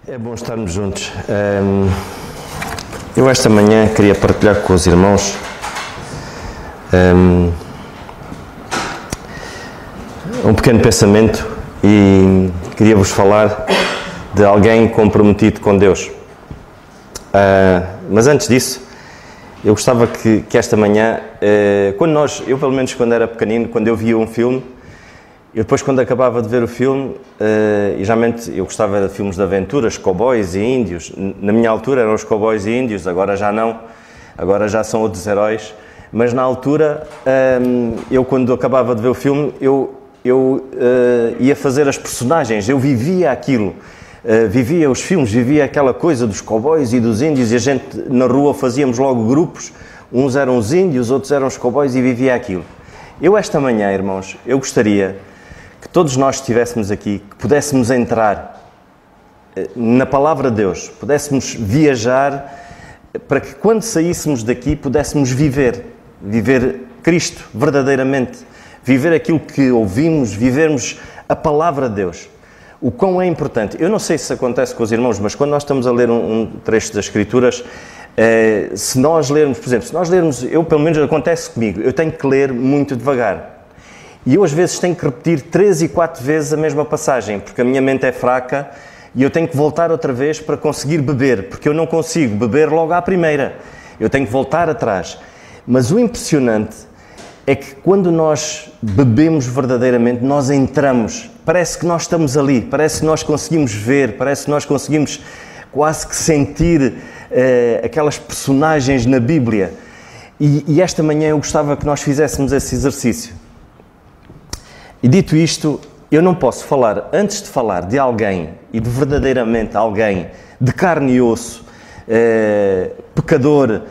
É bom estarmos juntos. Eu esta manhã queria partilhar com os irmãos um pequeno pensamento e queria vos falar de alguém comprometido com Deus. Mas antes disso, eu gostava que esta manhã, eu pelo menos quando era pequenino, quando eu via um filme, eu depois, quando acabava de ver o filme, e geralmente eu gostava de filmes de aventuras, cowboys e índios. Na minha altura eram os cowboys e índios, agora já não, agora já são outros heróis. Mas na altura, eu quando acabava de ver o filme, eu ia fazer as personagens, eu vivia aquilo. Vivia os filmes, vivia aquela coisa dos cowboys e dos índios, e a gente na rua fazíamos logo grupos, uns eram os índios, outros eram os cowboys, e vivia aquilo. Eu esta manhã, irmãos, eu gostaria que todos nós estivéssemos aqui, que pudéssemos entrar na Palavra de Deus, pudéssemos viajar, para que quando saíssemos daqui pudéssemos viver Cristo verdadeiramente, viver aquilo que ouvimos, vivermos a Palavra de Deus. O quão é importante. Eu não sei se acontece com os irmãos, mas quando nós estamos a ler um trecho das Escrituras, se nós lermos, por exemplo, eu pelo menos acontece comigo, eu tenho que ler muito devagar. E eu às vezes tenho que repetir 3 e 4 vezes a mesma passagem, porque a minha mente é fraca e eu tenho que voltar outra vez para conseguir beber, porque eu não consigo beber logo à primeira. Eu tenho que voltar atrás. Mas o impressionante é que quando nós bebemos verdadeiramente, nós entramos. Parece que nós estamos ali, parece que nós conseguimos ver, parece que nós conseguimos quase que sentir aquelas personagens na Bíblia. E esta manhã eu gostava que nós fizéssemos esse exercício. E dito isto, eu não posso falar, antes de falar de alguém, e de verdadeiramente alguém, de carne e osso, pecador,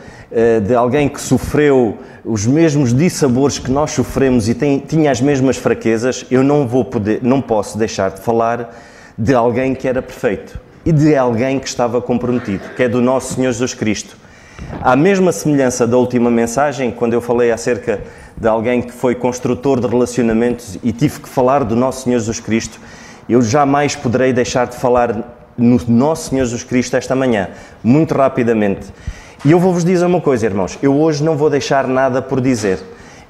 de alguém que sofreu os mesmos dissabores que nós sofremos e tinha as mesmas fraquezas, eu não posso deixar de falar de alguém que era perfeito e de alguém que estava comprometido, que é do nosso Senhor Jesus Cristo. À mesma semelhança da última mensagem, quando eu falei acerca de alguém que foi construtor de relacionamentos e tive que falar do nosso Senhor Jesus Cristo, eu jamais poderei deixar de falar no nosso Senhor Jesus Cristo esta manhã, muito rapidamente. E eu vou-vos dizer uma coisa, irmãos, eu hoje não vou deixar nada por dizer.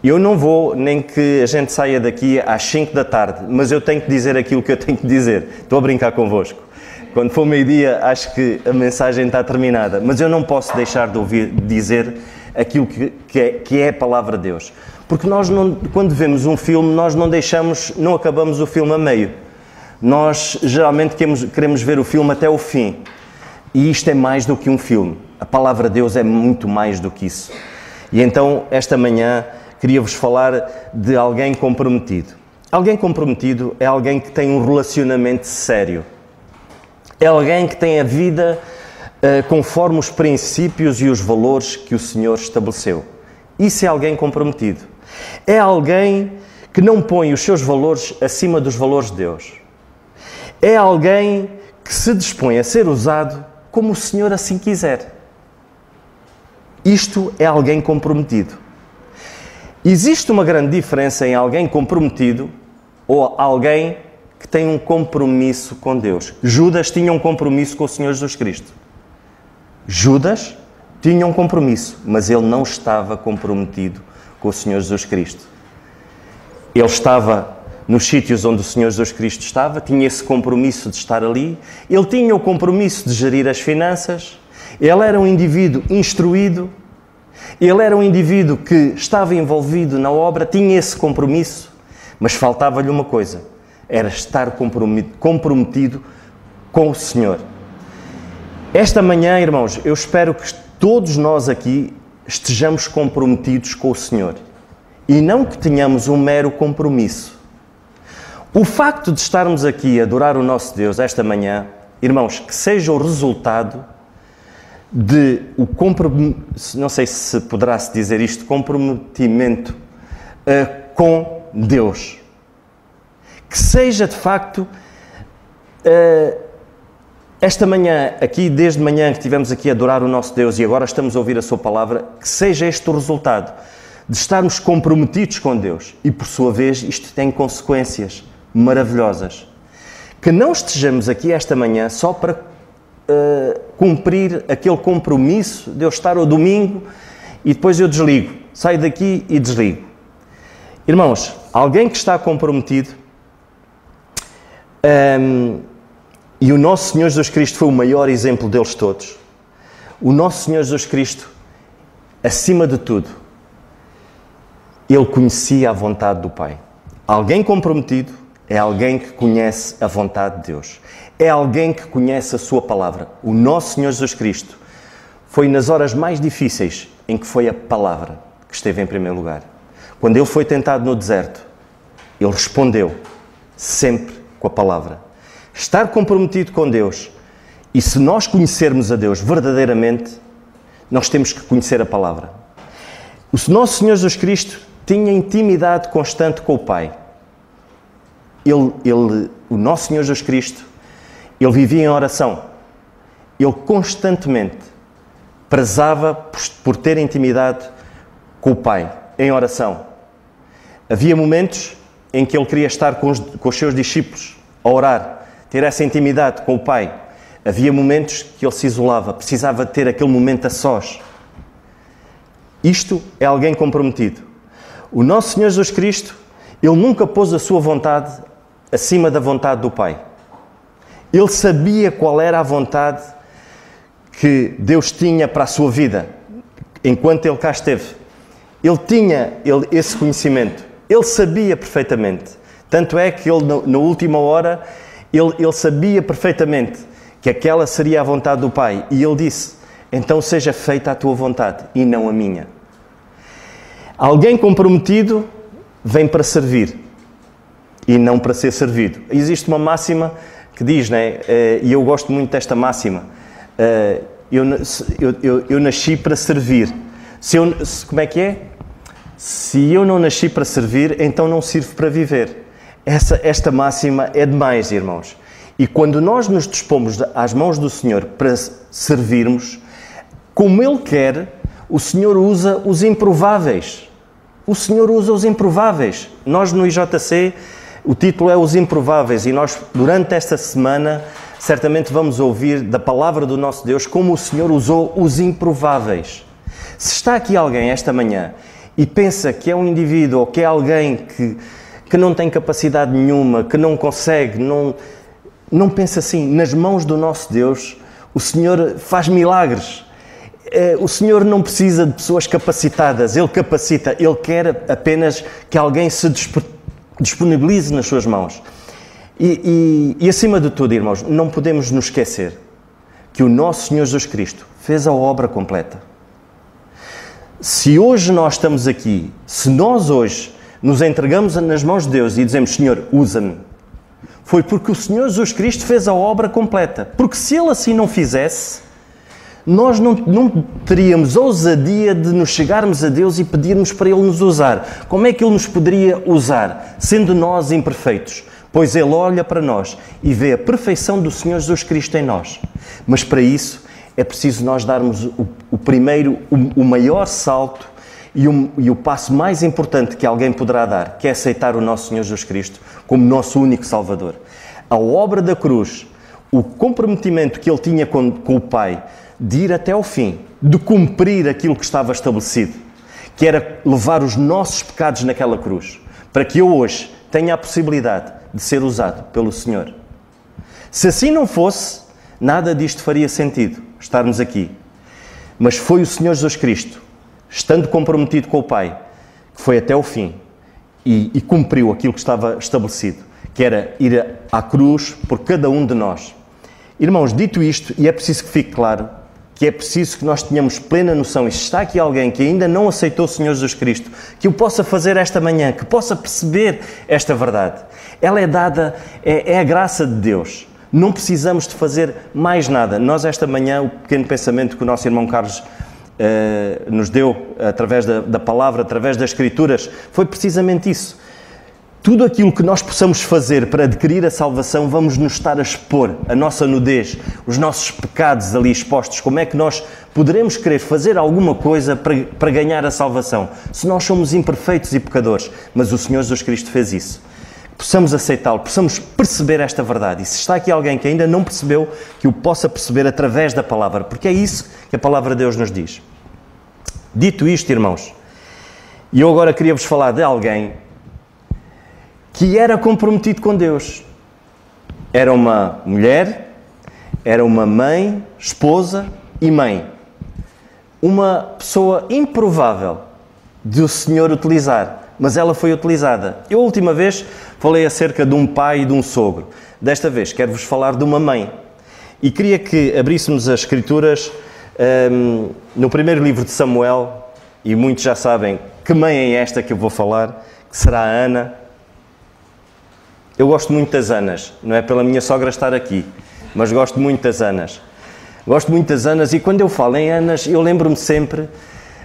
Eu não vou, nem que a gente saia daqui às 5 da tarde, mas eu tenho que dizer aquilo que eu tenho que dizer. Estou a brincar convosco. Quando for meio-dia, acho que a mensagem está terminada, mas eu não posso deixar de dizer aquilo que é a Palavra de Deus. Porque nós, quando vemos um filme, nós não acabamos o filme a meio. Nós, geralmente, queremos ver o filme até o fim. E isto é mais do que um filme. A Palavra de Deus é muito mais do que isso. E então, esta manhã, queria-vos falar de alguém comprometido. Alguém comprometido é alguém que tem um relacionamento sério. É alguém que tem a vida conforme os princípios e os valores que o Senhor estabeleceu. Isso é alguém comprometido. É alguém que não põe os seus valores acima dos valores de Deus. É alguém que se dispõe a ser usado como o Senhor assim quiser. Isto é alguém comprometido. Existe uma grande diferença em alguém comprometido ou alguém que tem um compromisso com Deus. Judas tinha um compromisso com o Senhor Jesus Cristo. Judas tinha um compromisso, mas ele não estava comprometido com o Senhor Jesus Cristo. Ele estava nos sítios onde o Senhor Jesus Cristo estava, tinha esse compromisso de estar ali, ele tinha o compromisso de gerir as finanças, ele era um indivíduo instruído, ele era um indivíduo que estava envolvido na obra, tinha esse compromisso, mas faltava-lhe uma coisa, era estar comprometido com o Senhor. Esta manhã, irmãos, eu espero que todos nós aqui estejamos comprometidos com o Senhor e não que tenhamos um mero compromisso. O facto de estarmos aqui a adorar o nosso Deus esta manhã, irmãos, que seja o resultado de o compromisso, não sei se poderá-se dizer isto, comprometimento com Deus. Que seja, de facto, esta manhã, aqui, desde manhã que estivemos aqui a adorar o nosso Deus e agora estamos a ouvir a sua palavra, que seja este o resultado de estarmos comprometidos com Deus. E, por sua vez, isto tem consequências maravilhosas. Que não estejamos aqui esta manhã só para cumprir aquele compromisso de eu estar ao domingo e depois eu desligo. Saio daqui e desligo. Irmãos, alguém que está comprometido, e o nosso Senhor Jesus Cristo foi o maior exemplo deles todos. O nosso Senhor Jesus Cristo, acima de tudo, Ele conhecia a vontade do Pai. Alguém comprometido é alguém que conhece a vontade de Deus. É alguém que conhece a sua palavra. O nosso Senhor Jesus Cristo foi nas horas mais difíceis em que foi a palavra que esteve em primeiro lugar. Quando Ele foi tentado no deserto, Ele respondeu sempre com a palavra. Estar comprometido com Deus, e se nós conhecermos a Deus verdadeiramente, nós temos que conhecer a palavra. O nosso Senhor Jesus Cristo tinha intimidade constante com o Pai. O nosso Senhor Jesus Cristo, Ele vivia em oração. Ele constantemente prezava por ter intimidade com o Pai, em oração. Havia momentos em que Ele queria estar com os seus discípulos, a orar, ter essa intimidade com o Pai. Havia momentos que Ele se isolava, precisava ter aquele momento a sós. Isto é alguém comprometido. O nosso Senhor Jesus Cristo, Ele nunca pôs a sua vontade acima da vontade do Pai. Ele sabia qual era a vontade que Deus tinha para a sua vida, enquanto Ele cá esteve. Ele tinha esse conhecimento. Ele sabia perfeitamente. Tanto é que Ele, na última hora, ele sabia perfeitamente que aquela seria a vontade do Pai. E Ele disse, então seja feita a tua vontade e não a minha. Alguém comprometido vem para servir e não para ser servido. Existe uma máxima que diz, né? E eu gosto muito desta máxima, eu nasci para servir. Como é que é? Se eu não nasci para servir, então não sirvo para viver. Esta máxima é demais, irmãos. E quando nós nos dispomos às mãos do Senhor para servirmos, como Ele quer, o Senhor usa os improváveis. O Senhor usa os improváveis. Nós no IJC, o título é Os Improváveis, e nós, durante esta semana, certamente vamos ouvir da palavra do nosso Deus como o Senhor usou os improváveis. Se está aqui alguém esta manhã e pensa que é um indivíduo ou que é alguém que não tem capacidade nenhuma, que não consegue, não pense assim. Nas mãos do nosso Deus, o Senhor faz milagres. O Senhor não precisa de pessoas capacitadas, Ele capacita. Ele quer apenas que alguém se disponibilize nas suas mãos. E acima de tudo, irmãos, não podemos nos esquecer que o nosso Senhor Jesus Cristo fez a obra completa. Se hoje nós estamos aqui, se nós hoje nos entregamos nas mãos de Deus e dizemos, Senhor, usa-me, foi porque o Senhor Jesus Cristo fez a obra completa. Porque se Ele assim não fizesse, nós não teríamos ousadia de nos chegarmos a Deus e pedirmos para Ele nos usar. Como é que Ele nos poderia usar, sendo nós imperfeitos? Pois Ele olha para nós e vê a perfeição do Senhor Jesus Cristo em nós. Mas para isso é preciso nós darmos o maior salto e o passo mais importante que alguém poderá dar, que é aceitar o nosso Senhor Jesus Cristo como nosso único Salvador. A obra da cruz, o comprometimento que Ele tinha com o Pai, de ir até ao fim, de cumprir aquilo que estava estabelecido, que era levar os nossos pecados naquela cruz, para que eu hoje tenha a possibilidade de ser usado pelo Senhor. Se assim não fosse, nada disto faria sentido, estarmos aqui. Mas foi o Senhor Jesus Cristo, estando comprometido com o Pai, que foi até ao fim e cumpriu aquilo que estava estabelecido, que era ir à cruz por cada um de nós. Irmãos, dito isto, e é preciso que fique claro, que é preciso que nós tenhamos plena noção, e se está aqui alguém que ainda não aceitou o Senhor Jesus Cristo, que o possa fazer esta manhã, que possa perceber esta verdade. Ela é dada, é a graça de Deus. Não precisamos de fazer mais nada. Nós esta manhã, o pequeno pensamento que o nosso irmão Carlos nos deu, através da palavra, através das Escrituras, foi precisamente isso. Tudo aquilo que nós possamos fazer para adquirir a salvação, vamos nos estar a expor a nossa nudez, os nossos pecados ali expostos. Como é que nós poderemos querer fazer alguma coisa para ganhar a salvação, se nós somos imperfeitos e pecadores? Mas o Senhor Jesus Cristo fez isso. possamos aceitá-lo, possamos perceber esta verdade. E se está aqui alguém que ainda não percebeu, que o possa perceber através da palavra, porque é isso que a palavra de Deus nos diz. Dito isto, irmãos, e eu agora queria vos falar de alguém que era comprometido com Deus. Era uma mulher, era uma mãe, esposa e mãe. Uma pessoa improvável de o Senhor utilizar, mas ela foi utilizada. Eu, a última vez, falei acerca de um pai e de um sogro. Desta vez, quero-vos falar de uma mãe. E queria que abríssemos as Escrituras no primeiro livro de Samuel, e muitos já sabem que mãe é esta que eu vou falar, que será a Ana. Eu gosto muito das Anas, não é pela minha sogra estar aqui, mas gosto muito das Anas. Gosto muito das Anas e quando eu falo em Anas, eu lembro-me sempre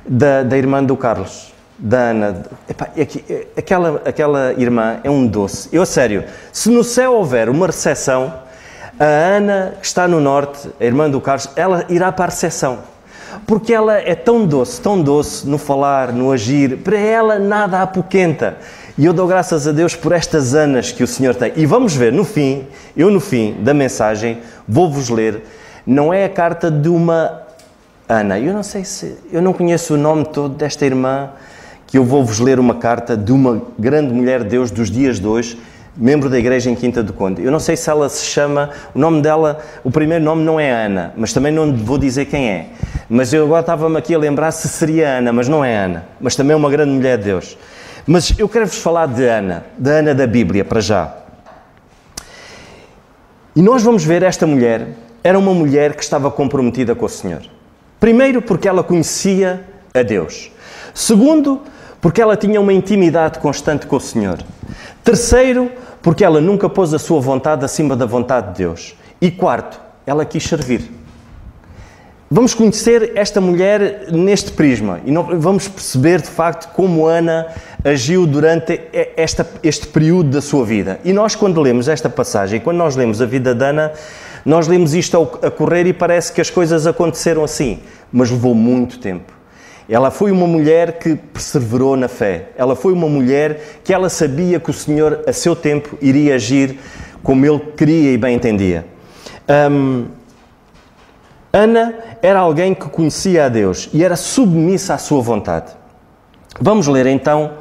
da irmã do Carlos, da Ana. Epá, aquela irmã é um doce. Eu, a sério, se no céu houver uma recepção, a Ana, que está no norte, a irmã do Carlos, ela irá para a recepção. Porque ela é tão doce no falar, no agir, para ela nada apoquenta. E eu dou graças a Deus por estas Anas que o Senhor tem. E vamos ver, no fim da mensagem, vou-vos ler, não é a carta de uma Ana. Eu não conheço o nome todo desta irmã, que eu vou-vos ler uma carta de uma grande mulher de Deus dos dias de hoje, membro da igreja em Quinta do Conde. Eu não sei se ela se chama, o nome dela, o primeiro nome não é Ana, mas também não vou dizer quem é. Mas eu agora estava-me aqui a lembrar se seria Ana, mas não é Ana. Mas também é uma grande mulher de Deus. Mas eu quero-vos falar de Ana da Bíblia, para já. E nós vamos ver esta mulher, era uma mulher que estava comprometida com o Senhor. Primeiro, porque ela conhecia a Deus. Segundo, porque ela tinha uma intimidade constante com o Senhor. Terceiro, porque ela nunca pôs a sua vontade acima da vontade de Deus. E quarto, ela quis servir. Vamos conhecer esta mulher neste prisma e vamos perceber de facto como Ana agiu durante este período da sua vida. E nós, quando lemos esta passagem, quando nós lemos a vida de Ana, nós lemos isto a correr e parece que as coisas aconteceram assim, mas levou muito tempo. Ela foi uma mulher que perseverou na fé. Ela foi uma mulher que ela sabia que o Senhor, a seu tempo, iria agir como Ele queria e bem entendia. Ana era alguém que conhecia a Deus e era submissa à sua vontade. Vamos ler então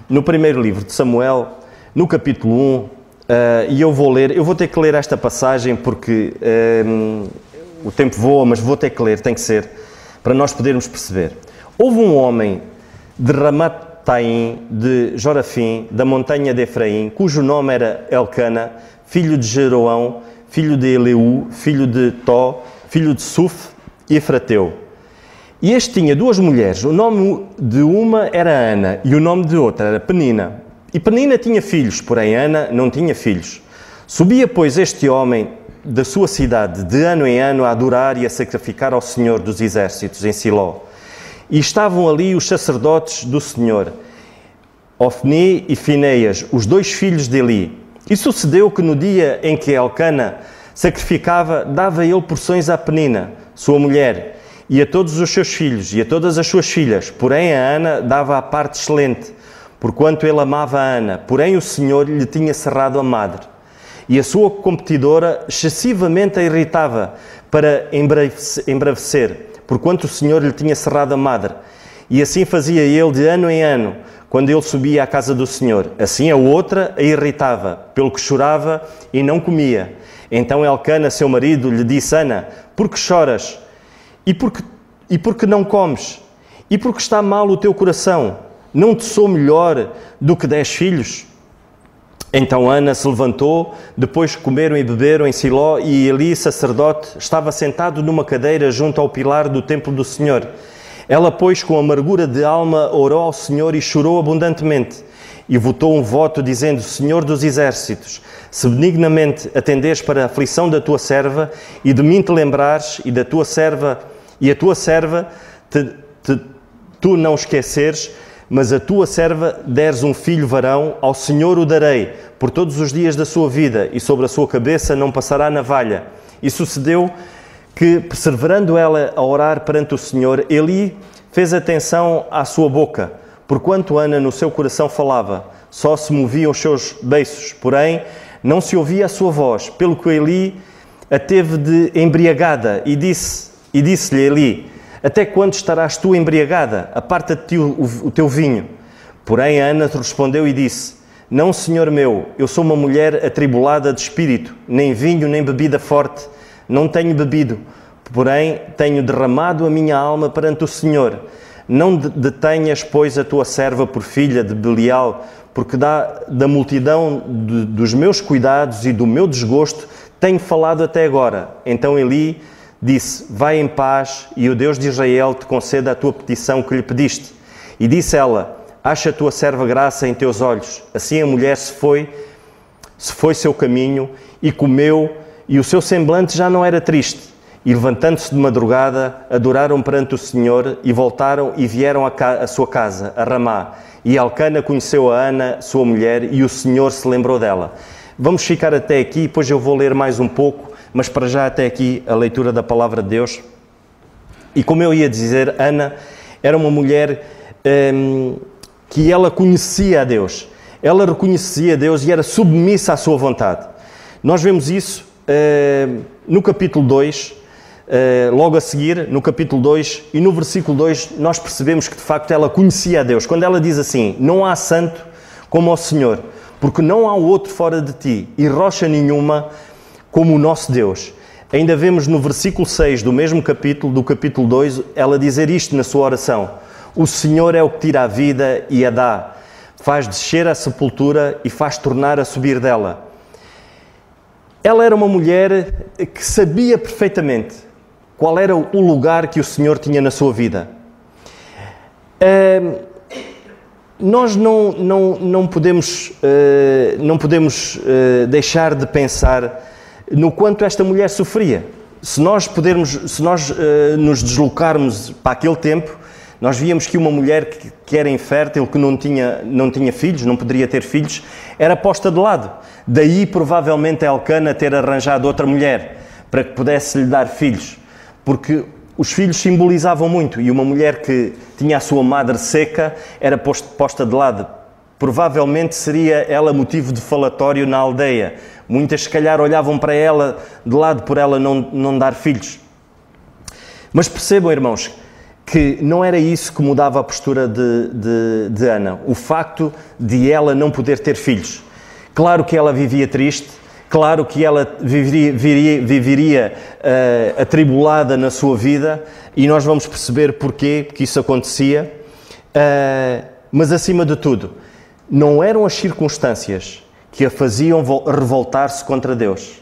no primeiro livro de Samuel, no capítulo 1, e eu vou ter que ler esta passagem porque o tempo voa, mas vou ter que ler, tem que ser, para nós podermos perceber. Houve um homem de Ramataim, de Jorafim, da montanha de Efraim, cujo nome era Elcana, filho de Jeroão, filho de Eleu, filho de Tó, filho de Suf e Efrateu. E este tinha duas mulheres, o nome de uma era Ana e o nome de outra era Penina. E Penina tinha filhos, porém Ana não tinha filhos. Subia, pois, este homem da sua cidade de ano em ano a adorar e a sacrificar ao Senhor dos Exércitos em Siló. E estavam ali os sacerdotes do Senhor, Ofni e Fineias, os dois filhos de Eli. E sucedeu que no dia em que Elcana sacrificava, dava ele porções à Penina, sua mulher, e a todos os seus filhos e a todas as suas filhas. Porém a Ana dava a parte excelente, porquanto ele amava a Ana. Porém o Senhor lhe tinha cerrado a madre. E a sua competidora excessivamente a irritava para embravecer, porquanto o Senhor lhe tinha cerrado a madre. E assim fazia ele de ano em ano, quando ele subia à casa do Senhor. Assim a outra a irritava, pelo que chorava e não comia. Então Elcana, seu marido, lhe disse: Ana, por que choras? E por que não comes? E por que está mal o teu coração? Não te sou melhor do que 10 filhos? Então Ana se levantou, depois que comeram e beberam em Siló, e Eli, sacerdote, estava sentado numa cadeira junto ao pilar do templo do Senhor. Ela, pois, com amargura de alma, orou ao Senhor e chorou abundantemente. E votou um voto, dizendo: Senhor dos Exércitos, se benignamente atenderes para a aflição da tua serva, e de mim te lembrares, e da tua serva, e a tua serva tu não esqueceres, mas a tua serva deres um filho varão, ao Senhor o darei, por todos os dias da sua vida, e sobre a sua cabeça não passará navalha. E sucedeu que, perseverando ela a orar perante o Senhor, Eli fez atenção à sua boca, porquanto Ana no seu coração falava, só se moviam os seus beiços, porém não se ouvia a sua voz, pelo que Eli a teve de embriagada e disse-lhe Eli, até quando estarás tu embriagada? Aparta-te o teu vinho. Porém Ana respondeu e disse, não, senhor meu, eu sou uma mulher atribulada de espírito, nem vinho nem bebida forte, não tenho bebido, porém tenho derramado a minha alma perante o Senhor. Não detenhas, pois, a tua serva por filha de Belial, porque da multidão dos meus cuidados e do meu desgosto tenho falado até agora. Então Eli disse, vai em paz e o Deus de Israel te conceda a tua petição que lhe pediste. E disse ela, acha a tua serva graça em teus olhos. Assim a mulher se foi seu caminho e comeu, e o seu semblante já não era triste. E levantando-se de madrugada, adoraram perante o Senhor e voltaram e vieram à sua casa, a Ramá. E Elcana conheceu a Ana, sua mulher, e o Senhor se lembrou dela. Vamos ficar até aqui, depois eu vou ler mais um pouco, mas para já até aqui a leitura da Palavra de Deus. E como eu ia dizer, Ana era uma mulher que ela conhecia a Deus. Ela reconhecia a Deus e era submissa à sua vontade. Nós vemos isso no capítulo 2, logo a seguir, no capítulo 2 e no versículo 2, nós percebemos que de facto ela conhecia a Deus. Quando ela diz assim, não há santo como o Senhor, porque não há outro fora de ti e rocha nenhuma como o nosso Deus. Ainda vemos no versículo 6 do mesmo capítulo, do capítulo 2, ela dizer isto na sua oração. O Senhor é o que tira a vida e a dá, faz descer à sepultura e faz tornar a subir dela. Ela era uma mulher que sabia perfeitamente qual era o lugar que o Senhor tinha na sua vida. Nós não podemos deixar de pensar no quanto esta mulher sofria. Se nós nos deslocarmos para aquele tempo, nós víamos que uma mulher que era infértil, que não tinha filhos, não poderia ter filhos, era posta de lado. Daí, provavelmente, Elcana ter arranjado outra mulher para que pudesse lhe dar filhos. Porque os filhos simbolizavam muito e uma mulher que tinha a sua madre seca era posta de lado. Provavelmente seria ela motivo de falatório na aldeia. Muitas, se calhar, olhavam para ela de lado por ela não dar filhos. Mas percebam, irmãos, que não era isso que mudava a postura de Ana. O facto de ela não poder ter filhos. Claro que ela vivia triste, claro que ela viveria atribulada na sua vida, e nós vamos perceber porquê que isso acontecia, mas acima de tudo, não eram as circunstâncias que a faziam revoltar-se contra Deus.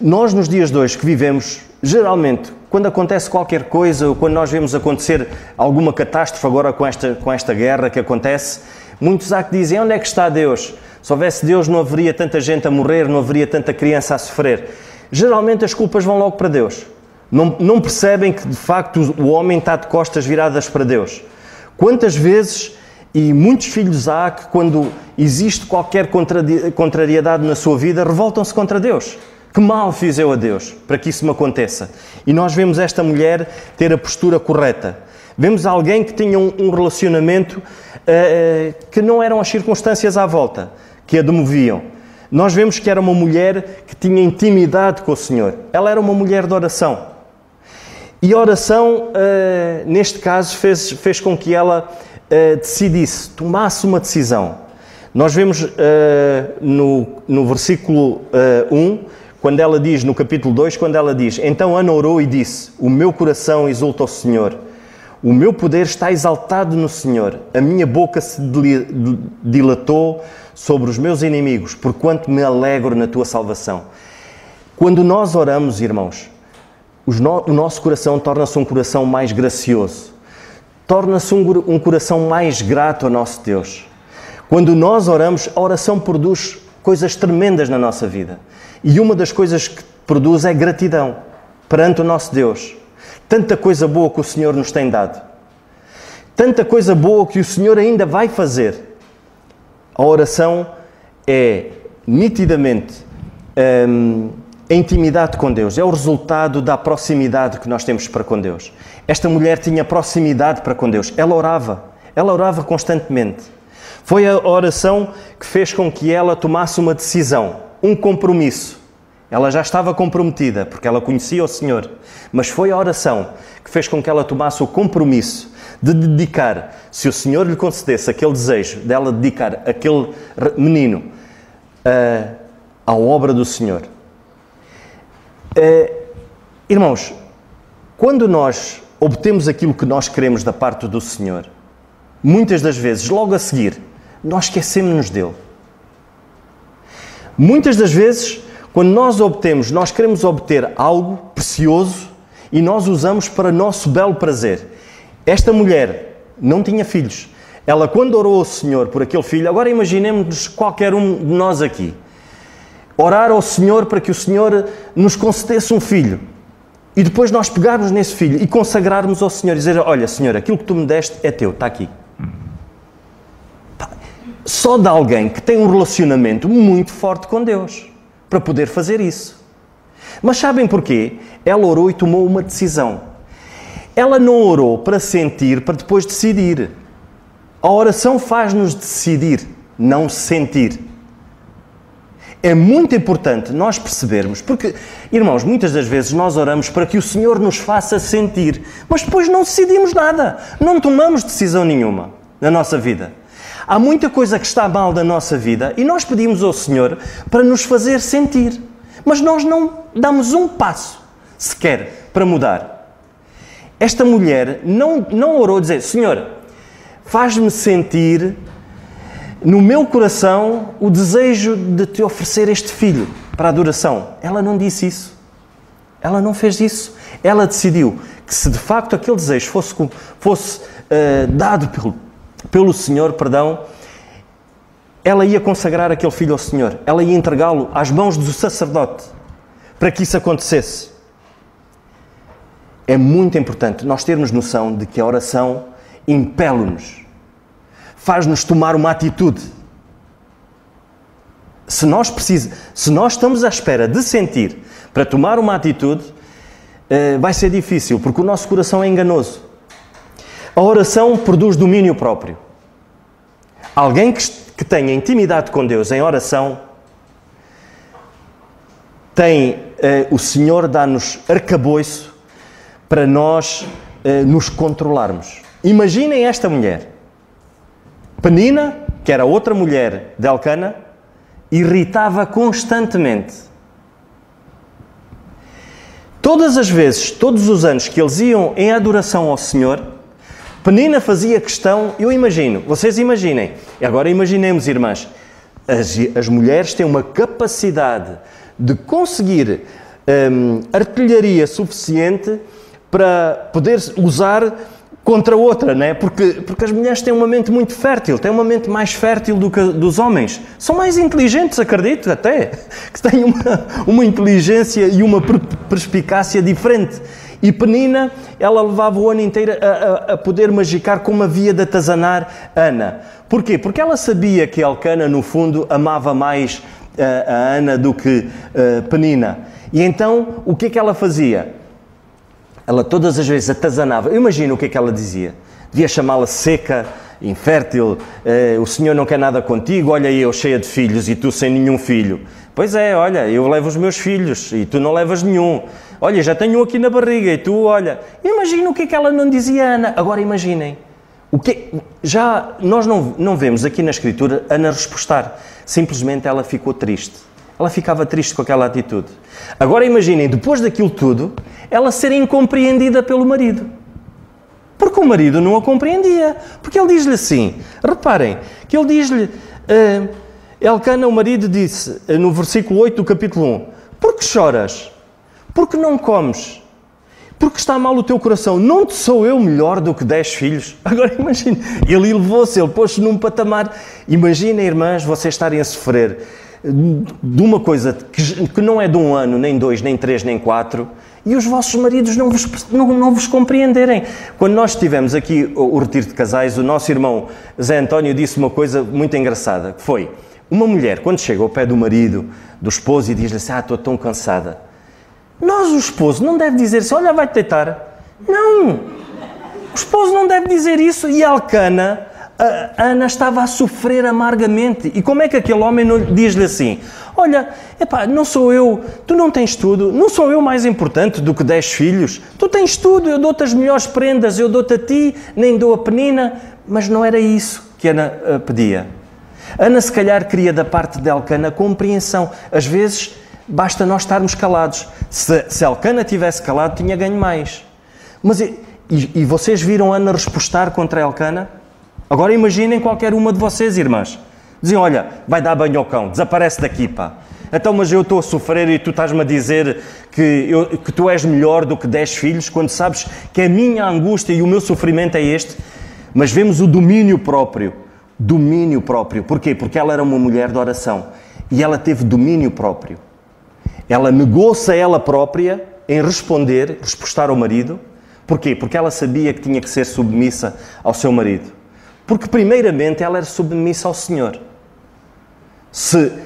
Nós, nos dias de hoje que vivemos, geralmente, quando acontece qualquer coisa, ou quando nós vemos acontecer alguma catástrofe agora com esta guerra que acontece, muitos há que dizem, onde é que está Deus? Se houvesse Deus não haveria tanta gente a morrer, não haveria tanta criança a sofrer. Geralmente as culpas vão logo para Deus. Não percebem que de facto o homem está de costas viradas para Deus. Quantas vezes, e muitos filhos há que quando existe qualquer contrariedade na sua vida, revoltam-se contra Deus. Que mal fiz eu a Deus para que isso me aconteça? E nós vemos esta mulher ter a postura correta. Vemos alguém que tinha um relacionamento que não eram as circunstâncias à volta que a demoviam. Nós vemos que era uma mulher que tinha intimidade com o Senhor. Ela era uma mulher de oração. E a oração, neste caso, fez com que ela decidisse, tomasse uma decisão. Nós vemos no versículo 1, quando ela diz, no capítulo 2, quando ela diz, então Ana orou e disse, o meu coração exulta ao Senhor, o meu poder está exaltado no Senhor, a minha boca se dilatou sobre os meus inimigos, porquanto me alegro na tua salvação. Quando nós oramos, irmãos, o nosso coração torna-se um coração mais gracioso, torna-se um coração mais grato ao nosso Deus. Quando nós oramos, a oração produz coisas tremendas na nossa vida. E uma das coisas que produz é gratidão perante o nosso Deus. Tanta coisa boa que o Senhor nos tem dado. Tanta coisa boa que o Senhor ainda vai fazer. A oração é nitidamente a intimidade com Deus. É o resultado da proximidade que nós temos para com Deus. Esta mulher tinha proximidade para com Deus. Ela orava. Ela orava constantemente. Foi a oração que fez com que ela tomasse uma decisão, um compromisso. Ela já estava comprometida, porque ela conhecia o Senhor. Mas foi a oração que fez com que ela tomasse o compromisso de dedicar, se o Senhor lhe concedesse aquele desejo, dela dedicar aquele menino à obra do Senhor. Irmãos, quando nós obtemos aquilo que nós queremos da parte do Senhor, muitas das vezes, logo a seguir, nós esquecemos-nos dele. Muitas das vezes, quando nós queremos obter algo precioso e nós usamos para nosso belo prazer. Esta mulher não tinha filhos. Ela, quando orou ao Senhor por aquele filho, agora imaginemos qualquer um de nós aqui, orar ao Senhor para que o Senhor nos concedesse um filho. E depois nós pegarmos nesse filho e consagrarmos ao Senhor e dizer, olha, Senhor, aquilo que tu me deste é teu, está aqui. Só de alguém que tem um relacionamento muito forte com Deus para poder fazer isso. Mas sabem porquê? Ela orou e tomou uma decisão. Ela não orou para sentir, para depois decidir. A oração faz-nos decidir, não sentir. É muito importante nós percebermos, porque, irmãos, muitas das vezes nós oramos para que o Senhor nos faça sentir, mas depois não decidimos nada, não tomamos decisão nenhuma na nossa vida. Há muita coisa que está mal na nossa vida e nós pedimos ao Senhor para nos fazer sentir, mas nós não damos um passo sequer para mudar. Esta mulher não orou a dizer, Senhor, faz-me sentir no meu coração o desejo de te oferecer este filho para a adoração. Ela não disse isso. Ela não fez isso. Ela decidiu que se de facto aquele desejo fosse dado pelo Senhor, ela ia consagrar aquele filho ao Senhor. Ela ia entregá-lo às mãos do sacerdote para que isso acontecesse. É muito importante nós termos noção de que a oração impele-nos, faz-nos tomar uma atitude. Se nós estamos à espera de sentir para tomar uma atitude, vai ser difícil, porque o nosso coração é enganoso. A oração produz domínio próprio. Alguém que tenha intimidade com Deus em oração, o Senhor dá-nos arcabouço para nós nos controlarmos. Imaginem esta mulher. Penina, que era outra mulher de Elcana, irritava constantemente. Todas as vezes, todos os anos que eles iam em adoração ao Senhor, Penina fazia questão, vocês imaginem, e agora imaginemos, irmãs, as mulheres têm uma capacidade de conseguir artilharia suficiente para poder usar contra outra, não é? Porque as mulheres têm uma mente muito fértil, têm uma mente mais fértil do que dos homens. São mais inteligentes, acredito, até, que têm uma inteligência e uma perspicácia diferente. E Penina, ela levava o ano inteiro a poder magicar como havia de atazanar Ana. Porquê? Porque ela sabia que Elcana, no fundo, amava mais a Ana do que Penina. E então, o que é que ela fazia? Ela todas as vezes atazanava. Eu imagino o que é que ela dizia. Devia chamá-la seca, infértil, o Senhor não quer nada contigo, olha eu cheia de filhos e tu sem nenhum filho. Pois é, olha, eu levo os meus filhos e tu não levas nenhum. Olha, já tenho um aqui na barriga e tu, olha. Imagina o que é que ela não dizia a Ana. Agora imaginem. Nós não vemos aqui na Escritura Ana respostar. Simplesmente ela ficou triste. Ela ficava triste com aquela atitude. Agora imaginem, depois daquilo tudo, ela ser incompreendida pelo marido. Porque o marido não a compreendia. Porque ele diz-lhe assim, reparem, que ele diz-lhe, Elcana, o marido, disse, no versículo 8 do capítulo 1, por que choras? Porque não comes? Porque está mal o teu coração? Não te sou eu melhor do que 10 filhos? Agora imagine, ele elevou-se, ele pôs-se num patamar. Imaginem, irmãs, vocês estarem a sofrer de uma coisa que não é de 1 ano, nem 2, nem 3, nem 4, e os vossos maridos não vos compreenderem. Quando nós tivemos aqui o retiro de casais, o nosso irmão Zé António disse uma coisa muito engraçada, que foi, uma mulher, quando chega ao pé do marido, do esposo, e diz-lhe assim, estou tão cansada. O esposo, não deve dizer assim, olha, vai-te deitar. Não! O esposo não deve dizer isso. E Elcana, a Ana estava a sofrer amargamente. E como é que aquele homem diz-lhe assim: olha, epá, não sou eu, tu não tens tudo, não sou eu mais importante do que 10 filhos, tu tens tudo, eu dou-te as melhores prendas, eu dou-te a ti, nem dou a Penina. Mas não era isso que Ana pedia. Ana se calhar queria da parte de Elcana compreensão. Às vezes basta nós estarmos calados. Se Elcana tivesse calado, tinha ganho mais. Mas e vocês viram Ana respostar contra Elcana? Agora imaginem qualquer uma de vocês, irmãs. Diziam: olha, vai dar banho ao cão, desaparece daqui, pá. Então, mas eu estou a sofrer e tu estás-me a dizer que tu és melhor do que 10 filhos, quando sabes que a minha angústia e o meu sofrimento é este. Mas vemos o domínio próprio. Domínio próprio. Porquê? Porque ela era uma mulher de oração. E ela teve domínio próprio. Ela negou-se a ela própria em respostar ao marido. Porquê? Porque ela sabia que tinha que ser submissa ao seu marido. Porque, primeiramente, ela era submissa ao Senhor.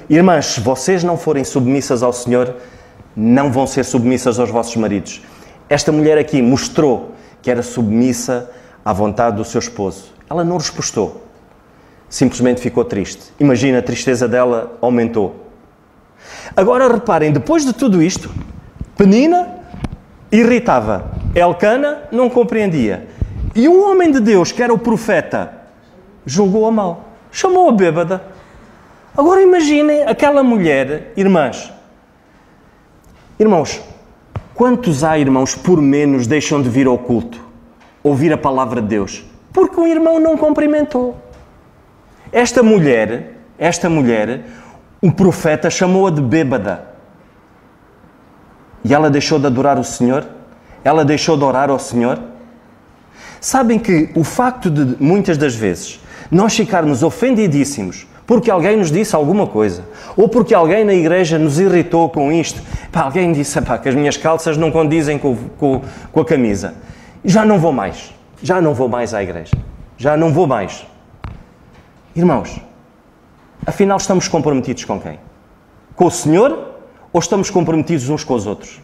Irmãs, se vocês não forem submissas ao Senhor, não vão ser submissas aos vossos maridos. Esta mulher aqui mostrou que era submissa à vontade do seu esposo. Ela não respostou. Simplesmente ficou triste. Imagina, a tristeza dela aumentou. Agora reparem, depois de tudo isto, Penina irritava, Elcana não compreendia. E um homem de Deus, que era o profeta, julgou-a mal. Chamou-a bêbada. Agora imaginem aquela mulher, irmãs. Irmãos, quantos há irmãos por menos deixam de vir ao culto, ouvir a palavra de Deus? Porque o irmão não cumprimentou. Esta mulher, o profeta chamou-a de bêbada. E ela deixou de adorar o Senhor? Ela deixou de orar ao Senhor? Sabem que o facto de, muitas das vezes, nós ficarmos ofendidíssimos porque alguém nos disse alguma coisa, ou porque alguém na igreja nos irritou com isto, alguém disse que as minhas calças não condizem com a camisa, já não vou mais à igreja, já não vou mais. Irmãos, afinal estamos comprometidos com quem? Com o Senhor ou estamos comprometidos uns com os outros?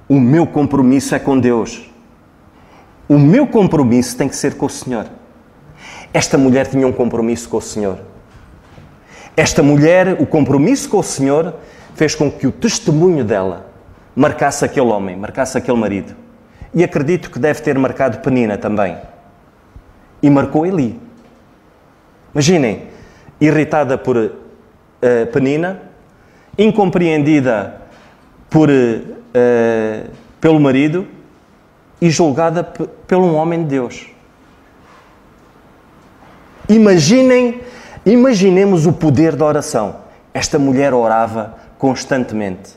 O meu compromisso é com Deus. O meu compromisso tem que ser com o Senhor. Esta mulher tinha um compromisso com o Senhor. Esta mulher, o compromisso com o Senhor, fez com que o testemunho dela marcasse aquele homem, marcasse aquele marido. E acredito que deve ter marcado Penina também. E marcou Eli. Imaginem, irritada por Penina, incompreendida pelo marido e julgada por um homem de Deus. Imaginemos o poder da oração. Esta mulher orava constantemente.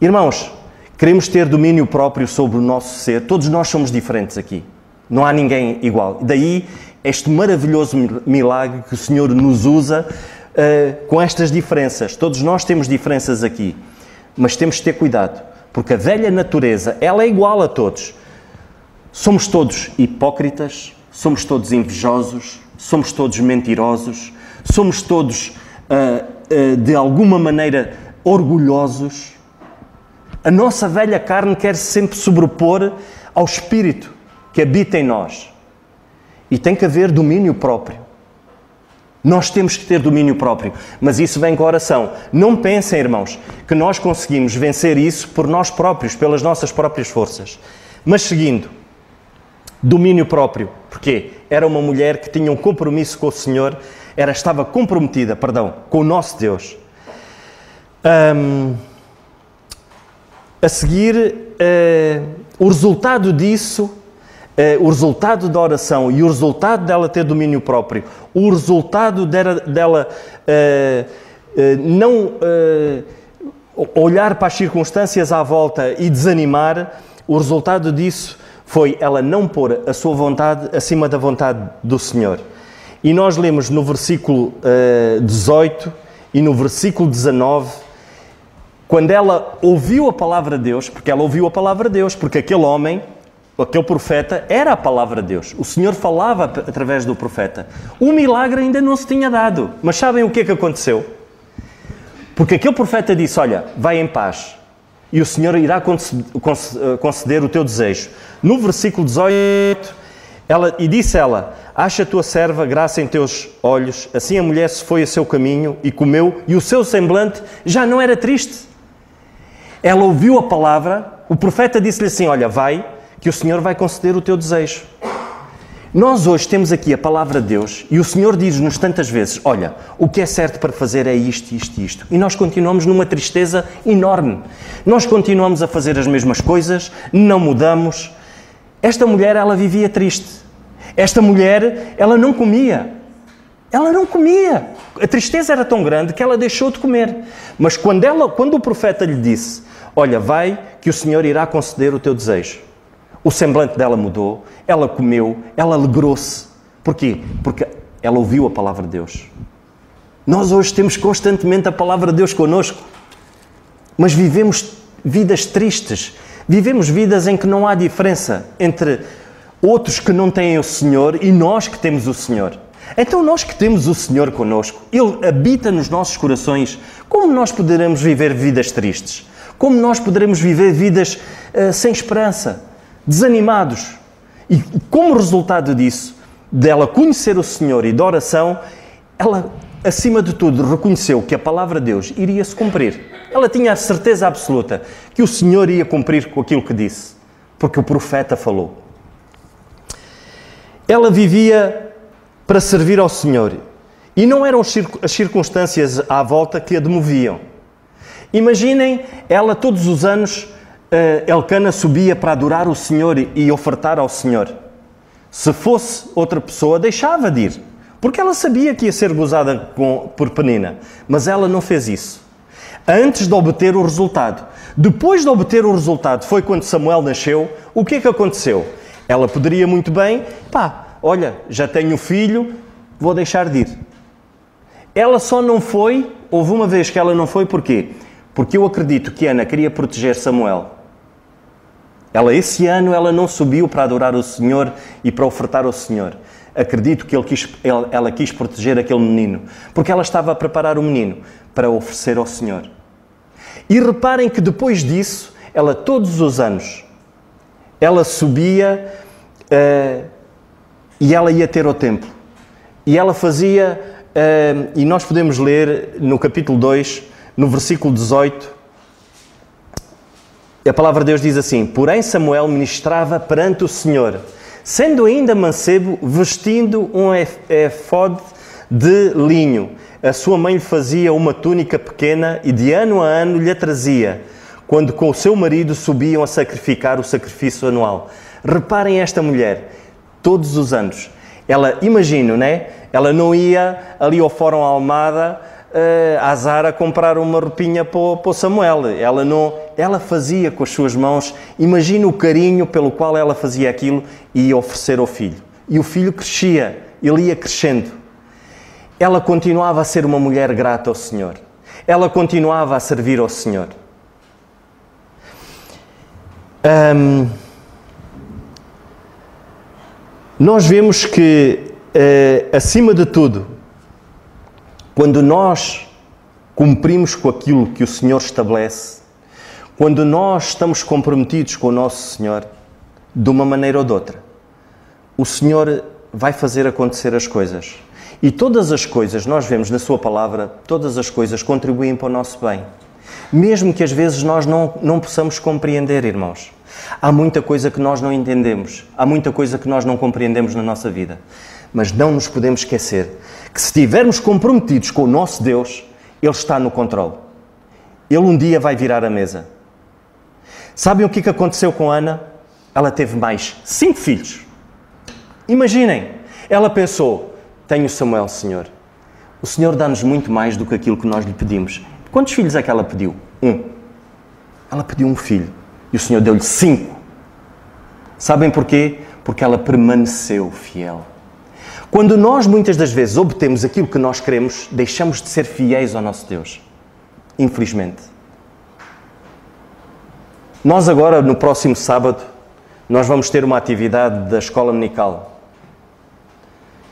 Irmãos, queremos ter domínio próprio sobre o nosso ser. Todos nós somos diferentes aqui. Não há ninguém igual. Daí este maravilhoso milagre que o Senhor nos usa com estas diferenças. Todos nós temos diferenças aqui. Mas temos de ter cuidado. Porque a velha natureza, ela é igual a todos. Somos todos hipócritas, somos todos invejosos, somos todos mentirosos, somos todos, de alguma maneira, orgulhosos. A nossa velha carne quer sempre sobrepor ao Espírito que habita em nós. E tem que haver domínio próprio. Nós temos que ter domínio próprio, mas isso vem com a oração. Não pensem, irmãos, que nós conseguimos vencer isso por nós próprios, pelas nossas próprias forças. Mas seguindo, domínio próprio. Porquê? Era uma mulher que tinha um compromisso com o Senhor, estava comprometida, com o nosso Deus. A seguir, o resultado disso, o resultado da oração e o resultado dela ter domínio próprio, o resultado dela não olhar para as circunstâncias à volta e desanimar, o resultado disso foi ela não pôr a sua vontade acima da vontade do Senhor. E nós lemos no versículo 18 e no versículo 19, quando ela ouviu a palavra de Deus, porque ela ouviu a palavra de Deus, porque aquele homem, aquele profeta, era a palavra de Deus. O Senhor falava através do profeta. O milagre ainda não se tinha dado. Mas sabem o que é que aconteceu? Porque aquele profeta disse, olha, vai em paz. E o Senhor irá conceder o teu desejo. No versículo 18, E disse ela: acha a tua serva graça em teus olhos. Assim a mulher se foi a seu caminho e comeu, e o seu semblante já não era triste. Ela ouviu a palavra, o profeta disse-lhe assim: olha, vai, que o Senhor vai conceder o teu desejo. Nós hoje temos aqui a palavra de Deus e o Senhor diz-nos tantas vezes: olha, o que é certo para fazer é isto, isto e isto. E nós continuamos numa tristeza enorme. Nós continuamos a fazer as mesmas coisas, não mudamos. Esta mulher, ela vivia triste. Esta mulher, ela não comia. Ela não comia. A tristeza era tão grande que ela deixou de comer. Mas quando o profeta lhe disse: olha, vai, que o Senhor irá conceder o teu desejo. O semblante dela mudou, ela comeu, ela alegrou-se. Porquê? Porque ela ouviu a palavra de Deus. Nós hoje temos constantemente a palavra de Deus connosco, mas vivemos vidas tristes, vivemos vidas em que não há diferença entre outros que não têm o Senhor e nós que temos o Senhor. Então nós que temos o Senhor connosco, Ele habita nos nossos corações, como nós poderemos viver vidas tristes? Como nós poderemos viver vidas sem esperança? Desanimados. E como resultado disso, dela conhecer o Senhor e da oração, ela, acima de tudo, reconheceu que a palavra de Deus iria se cumprir. Ela tinha a certeza absoluta que o Senhor ia cumprir com aquilo que disse, porque o profeta falou. Ela vivia para servir ao Senhor e não eram as circunstâncias à volta que a demoviam. Imaginem, ela todos os anos, Elcana subia para adorar o Senhor e ofertar ao Senhor. Se fosse outra pessoa, deixava de ir, porque ela sabia que ia ser gozada por Penina, mas ela não fez isso. Antes de obter o resultado. Depois de obter o resultado, foi quando Samuel nasceu. O que é que aconteceu? Ela poderia muito bem, olha, já tenho filho, vou deixar de ir. Ela só não foi, houve uma vez que ela não foi, porquê? Porque eu acredito que Ana queria proteger Samuel. Esse ano, ela não subiu para adorar o Senhor e para ofertar ao Senhor. Acredito que ela quis proteger aquele menino, porque ela estava a preparar o menino para oferecer ao Senhor. E reparem que depois disso, ela todos os anos, ela subia e ela ia ter o templo. E ela fazia, e nós podemos ler no capítulo 2, no versículo 18, a palavra de Deus diz assim: porém Samuel ministrava perante o Senhor, sendo ainda mancebo, vestindo um éfode de linho. A sua mãe lhe fazia uma túnica pequena e de ano a ano lhe trazia, quando com o seu marido subiam a sacrificar o sacrifício anual. Reparem esta mulher, todos os anos. Ela, imagino, né? Ela não ia ali ao Fórum Almada, à Zara, comprar uma roupinha para o Samuel. Ela fazia com as suas mãos. Imagina o carinho pelo qual ela fazia aquilo e ia oferecer ao filho. E o filho crescia, ele ia crescendo. Ela continuava a ser uma mulher grata ao Senhor. Ela continuava a servir ao Senhor. Nós vemos que, acima de tudo, quando nós cumprimos com aquilo que o Senhor estabelece, quando nós estamos comprometidos com o nosso Senhor, de uma maneira ou de outra, o Senhor vai fazer acontecer as coisas. E todas as coisas, nós vemos na sua palavra, todas as coisas contribuem para o nosso bem. Mesmo que às vezes nós não possamos compreender, irmãos. Há muita coisa que nós não entendemos, há muita coisa que nós não compreendemos na nossa vida. Mas não nos podemos esquecer que se estivermos comprometidos com o nosso Deus, Ele está no controle. Ele um dia vai virar a mesa. Sabem o que aconteceu com Ana? Ela teve mais 5 filhos. Imaginem, ela pensou: tenho Samuel, Senhor. O Senhor dá-nos muito mais do que aquilo que nós lhe pedimos. Quantos filhos é que ela pediu? 1. Ela pediu um filho. E o Senhor deu-lhe 5. Sabem porquê? Porque ela permaneceu fiel. Quando nós muitas das vezes obtemos aquilo que nós queremos, deixamos de ser fiéis ao nosso Deus. Infelizmente. Nós agora, no próximo sábado, nós vamos ter uma atividade da Escola Dominical.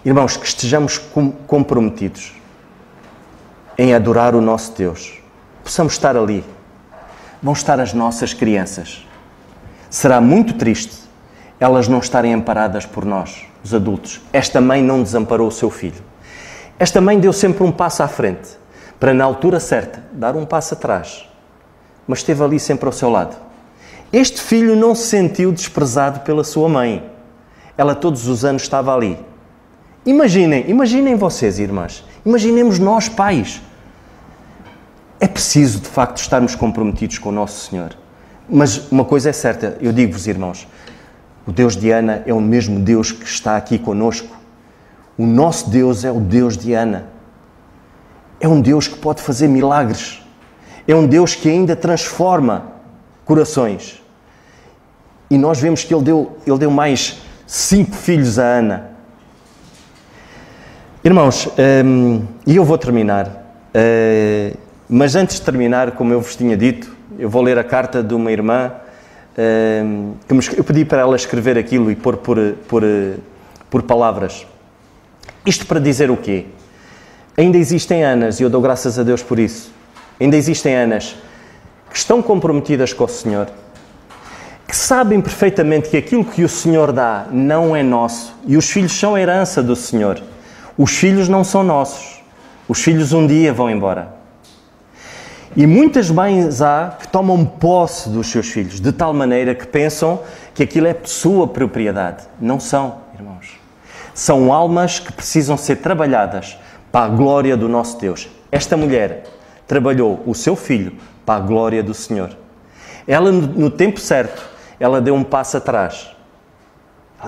Irmãos, que estejamos comprometidos em adorar o nosso Deus. Possamos estar ali. Vão estar as nossas crianças. Será muito triste elas não estarem amparadas por nós, os adultos. Esta mãe não desamparou o seu filho. Esta mãe deu sempre um passo à frente, para na altura certa dar um passo atrás, mas esteve ali sempre ao seu lado. Este filho não se sentiu desprezado pela sua mãe. Ela todos os anos estava ali. Imaginem vocês, irmãs, imaginemos nós, pais. É preciso, de facto, estarmos comprometidos com o nosso Senhor. Mas uma coisa é certa, eu digo-vos, irmãos, o Deus de Ana é o mesmo Deus que está aqui conosco. O nosso Deus é o Deus de Ana. É um Deus que pode fazer milagres. É um Deus que ainda transforma corações. E nós vemos que Ele deu mais 5 filhos a Ana. Irmãos, e eu vou terminar. Mas antes de terminar, como eu vos tinha dito, eu vou ler a carta de uma irmã que eu pedi para ela escrever aquilo e pôr por palavras. Isto para dizer o quê? Ainda existem Anas, e eu dou graças a Deus por isso. Ainda existem Anas que estão comprometidas com o Senhor, que sabem perfeitamente que aquilo que o Senhor dá não é nosso, e os filhos são a herança do Senhor. Os filhos não são nossos. Os filhos um dia vão embora. E muitas mães há que tomam posse dos seus filhos, de tal maneira que pensam que aquilo é sua propriedade. Não são, irmãos. São almas que precisam ser trabalhadas para a glória do nosso Deus. Esta mulher trabalhou o seu filho para a glória do Senhor. Ela, no tempo certo, ela deu um passo atrás.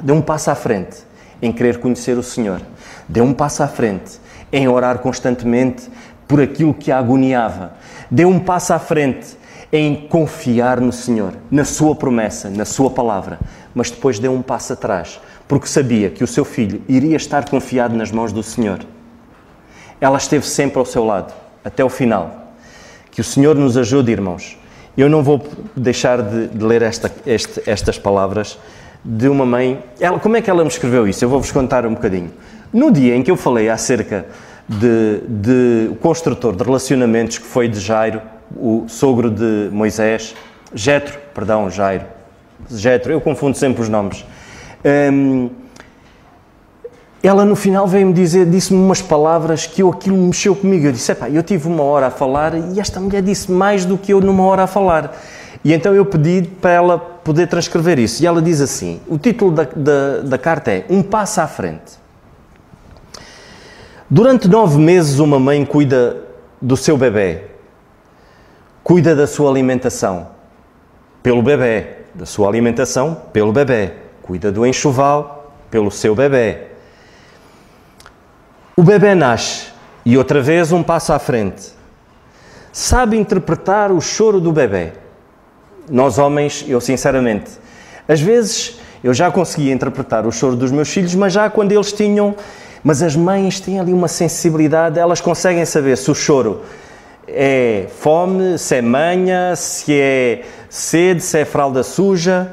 Deu um passo à frente em querer conhecer o Senhor. Deu um passo à frente em orar constantemente por aquilo que a agoniava. Deu um passo à frente em confiar no Senhor, na sua promessa, na sua palavra. Mas depois deu um passo atrás, porque sabia que o seu filho iria estar confiado nas mãos do Senhor. Ela esteve sempre ao seu lado, até o final. Que o Senhor nos ajude, irmãos. Eu não vou deixar de ler estas palavras de uma mãe. Como é que ela me escreveu isso? Eu vou-vos contar um bocadinho. No dia em que eu falei acerca o construtor de relacionamentos que foi de Jairo, o sogro de Moisés, Jetro, eu confundo sempre os nomes. Ela no final veio-me disse-me umas palavras que aquilo mexeu comigo. Eu disse, eu tive 1 hora a falar e esta mulher disse mais do que eu numa hora a falar. E então eu pedi para ela poder transcrever isso. E ela diz assim, o título da carta é Um Passo à Frente. Durante 9 meses uma mãe cuida do seu bebê. Cuida da sua alimentação pelo bebê. Da sua alimentação pelo bebê. Cuida do enxoval pelo seu bebê. O bebê nasce e outra vez um passo à frente. Sabe interpretar o choro do bebê. Nós homens, eu sinceramente, às vezes eu já conseguia interpretar o choro dos meus filhos, mas já quando eles tinham... Mas as mães têm ali uma sensibilidade, elas conseguem saber se o choro é fome, se é manha, se é sede, se é fralda suja.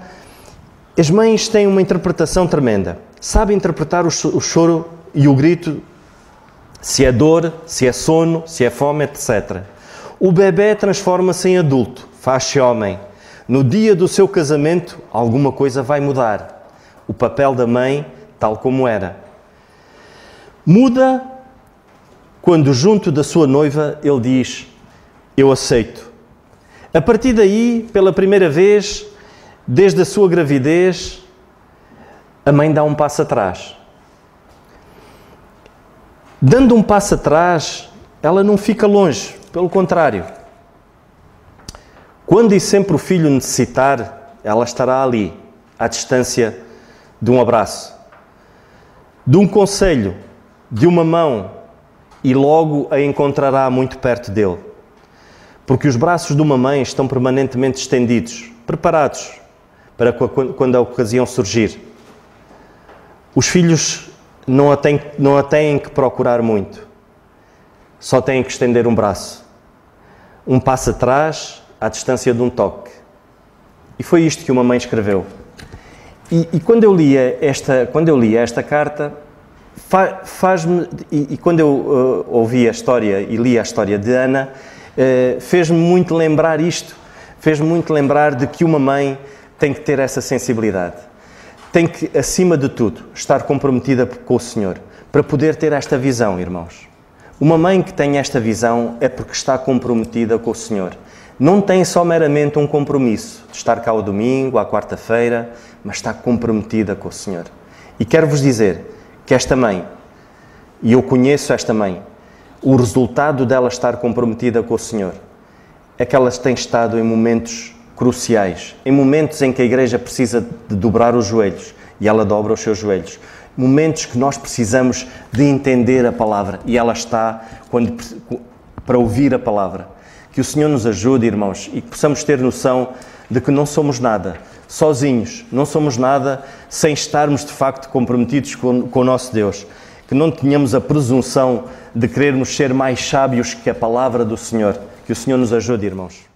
As mães têm uma interpretação tremenda. Sabem interpretar o choro e o grito, se é dor, se é sono, se é fome, etc. O bebê transforma-se em adulto, faz-se homem. No dia do seu casamento, alguma coisa vai mudar. O papel da mãe, tal como era. Muda quando, junto da sua noiva, ele diz, eu aceito. A partir daí, pela primeira vez, desde a sua gravidez, a mãe dá um passo atrás. Dando um passo atrás, ela não fica longe, pelo contrário. Quando e sempre o filho necessitar, ela estará ali, à distância de um abraço, de um conselho, de uma mão, e logo a encontrará muito perto dele. Porque os braços de uma mãe estão permanentemente estendidos, preparados para quando a ocasião surgir. Os filhos não a têm que procurar muito, só têm que estender um braço, um passo atrás, à distância de um toque. E foi isto que uma mãe escreveu. E quando eu li esta carta, quando eu ouvi a história e li a história de Ana, fez-me muito lembrar isto, fez-me muito lembrar de que uma mãe tem que ter essa sensibilidade. tem que, acima de tudo, estar comprometida com o Senhor, para poder ter esta visão, irmãos. Uma mãe que tem esta visão é porque está comprometida com o Senhor. Não tem só meramente um compromisso de estar cá ao domingo, à quarta-feira, mas está comprometida com o Senhor. E quero-vos dizer que esta mãe, e eu conheço esta mãe, o resultado dela estar comprometida com o Senhor é que ela tem estado em momentos cruciais, em momentos em que a igreja precisa de dobrar os joelhos, e ela dobra os seus joelhos. Momentos que nós precisamos de entender a palavra, e ela está para ouvir a palavra. Que o Senhor nos ajude, irmãos, e que possamos ter noção de que não somos nada sozinhos, não somos nada sem estarmos de facto comprometidos com o nosso Deus. Que não tenhamos a presunção de querermos ser mais sábios que a palavra do Senhor. Que o Senhor nos ajude, irmãos.